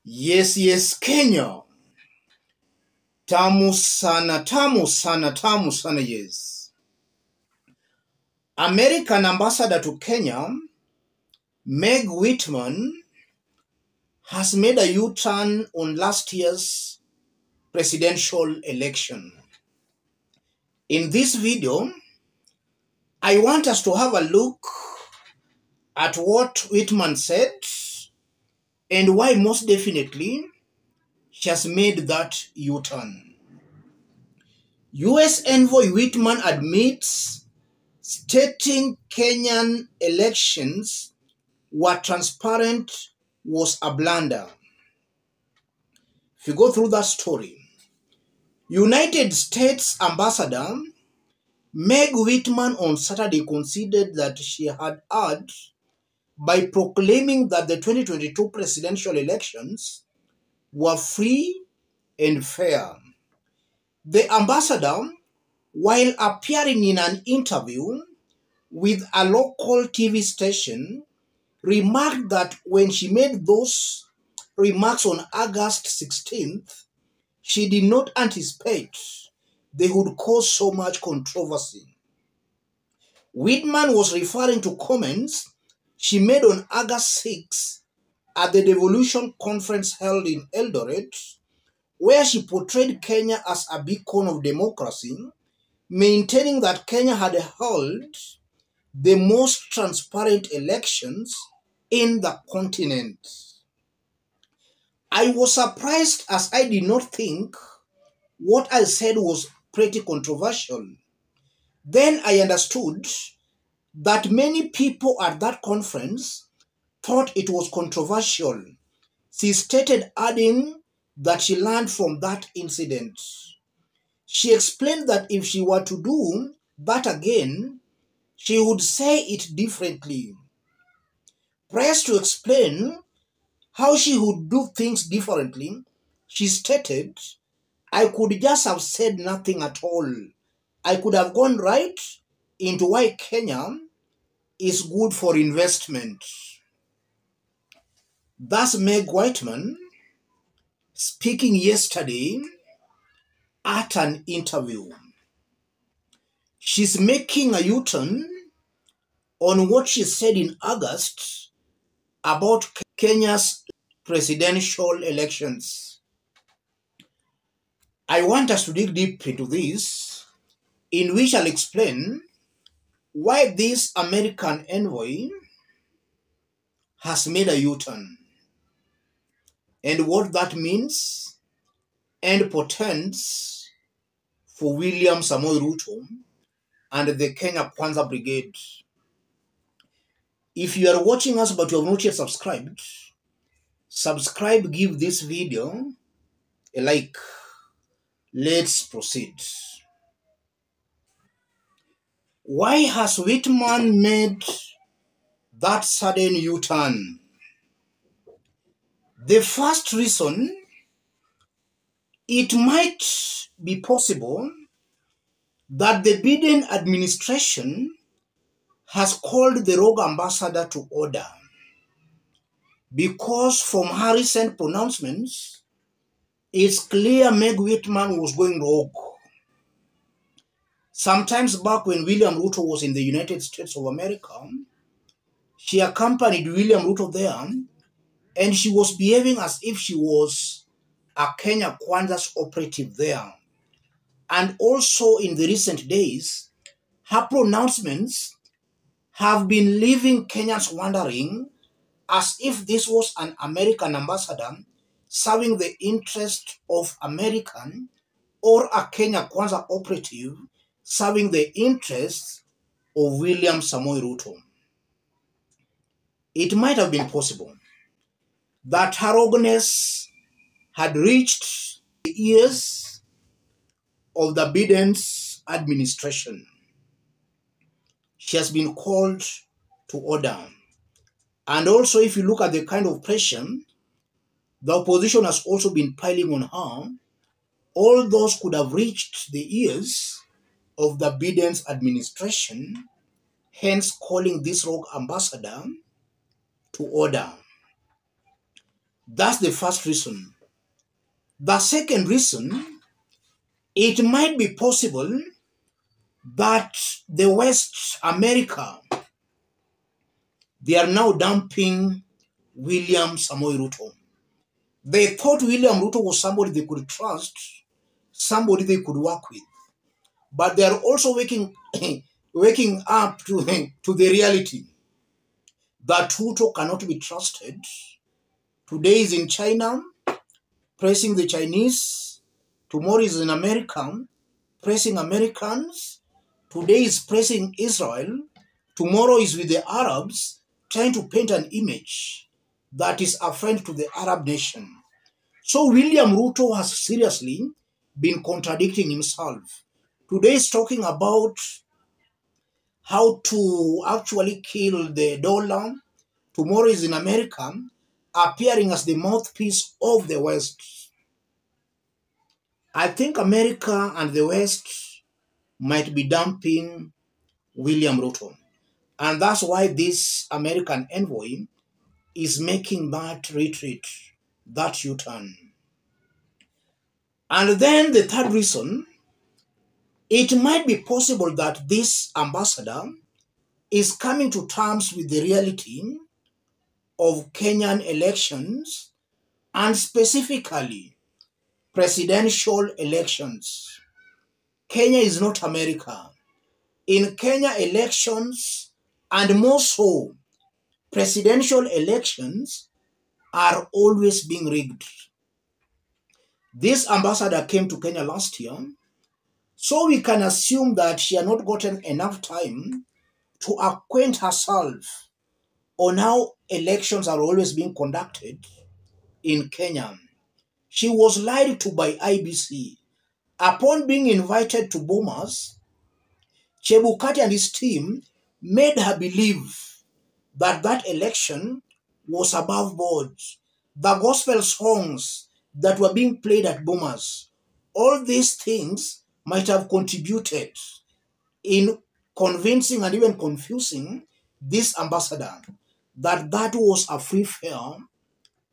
Yes, Kenya. Tamu sana, tamu sana, tamu sana, yes. American ambassador to Kenya, Meg Whitman, has made a U-turn on last year's presidential election. In this video, I want us to have a look at what Whitman said and why most definitely she has made that U-turn. US Envoy Whitman admits stating Kenyan elections were transparent was a blunder. If you go through that story, United States Ambassador Meg Whitman on Saturday conceded that she had erred by proclaiming that the 2022 presidential elections were free and fair. The ambassador, while appearing in an interview with a local TV station, remarked that when she made those remarks on August 16th, she did not anticipate they would cause so much controversy. Whitman was referring to comments she made on August 6 at the Devolution Conference held in Eldoret, where she portrayed Kenya as a beacon of democracy, maintaining that Kenya had held the most transparent elections in the continent. I was surprised as I did not think what I said was pretty controversial. Then I understood that many people at that conference thought it was controversial. She stated, adding that she learned from that incident. She explained that if she were to do that again, she would say it differently. Pressed to explain how she would do things differently, she stated, I could just have said nothing at all. I could have gone right into why Kenya is good for investment. That's Meg Whitman speaking yesterday at an interview. She's making a U-turn on what she said in August about Kenya's presidential elections. I want us to dig deep into this, in which I'll explain why this American envoy has made a U-turn and what that means and portends for William Samoei Ruto and the Kenya Kwanza Brigade. If you are watching us but you have not yet subscribed, subscribe, give this video a like. Let's proceed. Why has Whitman made that sudden U-turn? The first reason, it might be possible that the Biden administration has called the rogue ambassador to order, because from her recent pronouncements, it's clear Meg Whitman was going rogue. Sometimes back when William Ruto was in the United States of America, she accompanied William Ruto there, and she was behaving as if she was a Kenya Kwanza's operative there. And also in the recent days, her pronouncements have been leaving Kenyans wondering as if this was an American ambassador serving the interest of American or a Kenya Kwanza operative serving the interests of William Samoei Ruto. It might have been possible that her rogueness had reached the ears of the Biden's administration. She has been called to order. And also, if you look at the kind of pressure the opposition has also been piling on her, all those could have reached the ears of the Biden's administration, hence calling this rogue ambassador to order. That's the first reason. The second reason, it might be possible that the West America, they are now dumping William Samoei Ruto. They thought William Ruto was somebody they could trust, somebody they could work with. But they are also waking up to the reality that Ruto cannot be trusted. Today is in China, pressing the Chinese. Tomorrow is in America, pressing Americans. Today is pressing Israel. Tomorrow is with the Arabs, trying to paint an image that is a friend to the Arab nation. So William Ruto has seriously been contradicting himself. Today is talking about how to actually kill the dollar. Tomorrow is in America, appearing as the mouthpiece of the West. I think America and the West might be dumping William Ruto. And that's why this American envoy is making that retreat, that U-turn. And then the third reason, it might be possible that this ambassador is coming to terms with the reality of Kenyan elections and specifically presidential elections. Kenya is not America. In Kenya, elections, and more so, presidential elections are always being rigged. This ambassador came to Kenya last year, so we can assume that she had not gotten enough time to acquaint herself on how elections are always being conducted in Kenya. She was lied to by IBC. Upon being invited to Bomas, Chebukati and his team made her believe that that election was above board. The gospel songs that were being played at Bomas, all these things might have contributed in convincing and even confusing this ambassador that that was a free, fair,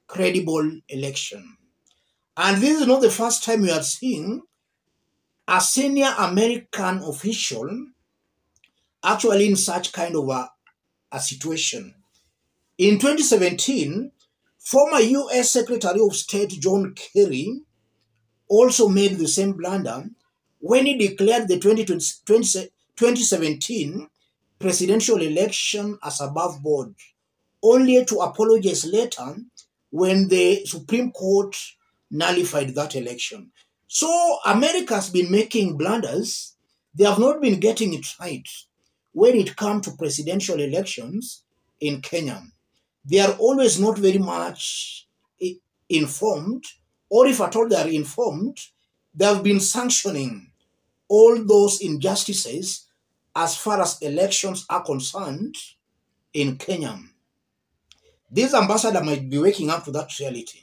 credible election. And this is not the first time we are seeing a senior American official actually in such kind of a situation. In 2017, former U.S. Secretary of State John Kerry also made the same blunder when he declared the 2017 presidential election as above board, only to apologize later when the Supreme Court nullified that election. So America has been making blunders. They have not been getting it right when it comes to presidential elections in Kenya. They are always not very much informed, or if at all they are informed, they have been sanctioning all those injustices as far as elections are concerned in Kenya. This ambassador might be waking up to that reality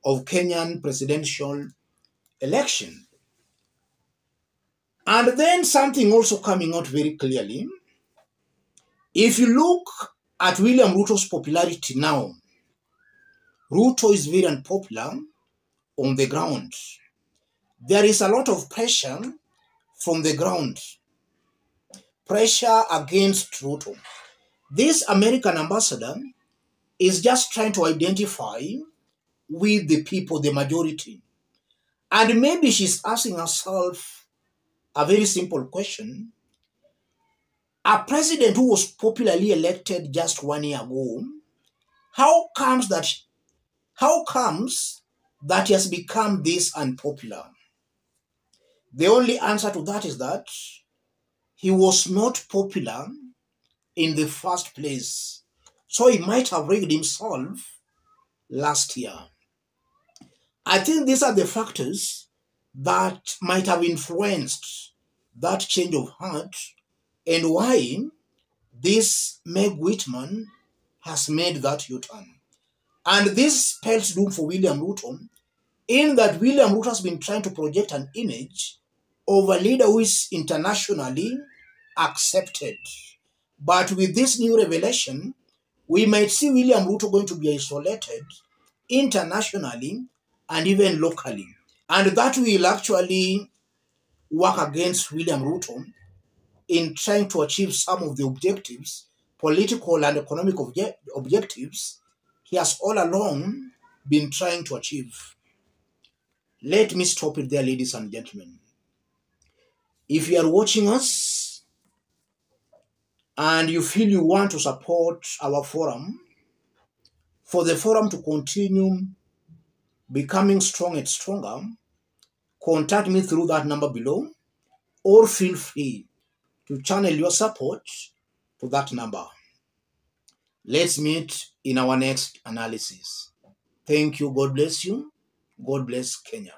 of Kenyan presidential election. And then something also coming out very clearly. If you look at William Ruto's popularity now, Ruto is very unpopular on the ground. There is a lot of pressure from the ground, pressure against Ruto. This American ambassador is just trying to identify with the people, the majority. And maybe she's asking herself a very simple question. A president who was popularly elected just 1 year ago, how comes that he has become this unpopular? The only answer to that is that he was not popular in the first place. So he might have rigged himself last year. I think these are the factors that might have influenced that change of heart and why this Meg Whitman has made that U-turn. And this spells doom for William Ruto, in that William Ruto has been trying to project an image of a leader who is internationally accepted. But with this new revelation, we might see William Ruto going to be isolated internationally and even locally. And that will actually work against William Ruto in trying to achieve some of the objectives, political and economic objectives, he has all along been trying to achieve. Let me stop it there, ladies and gentlemen. If you are watching us and you feel you want to support our forum, for the forum to continue becoming strong and stronger, contact me through that number below, or feel free to channel your support to that number. Let's meet in our next analysis. Thank you. God bless you. God bless Kenya.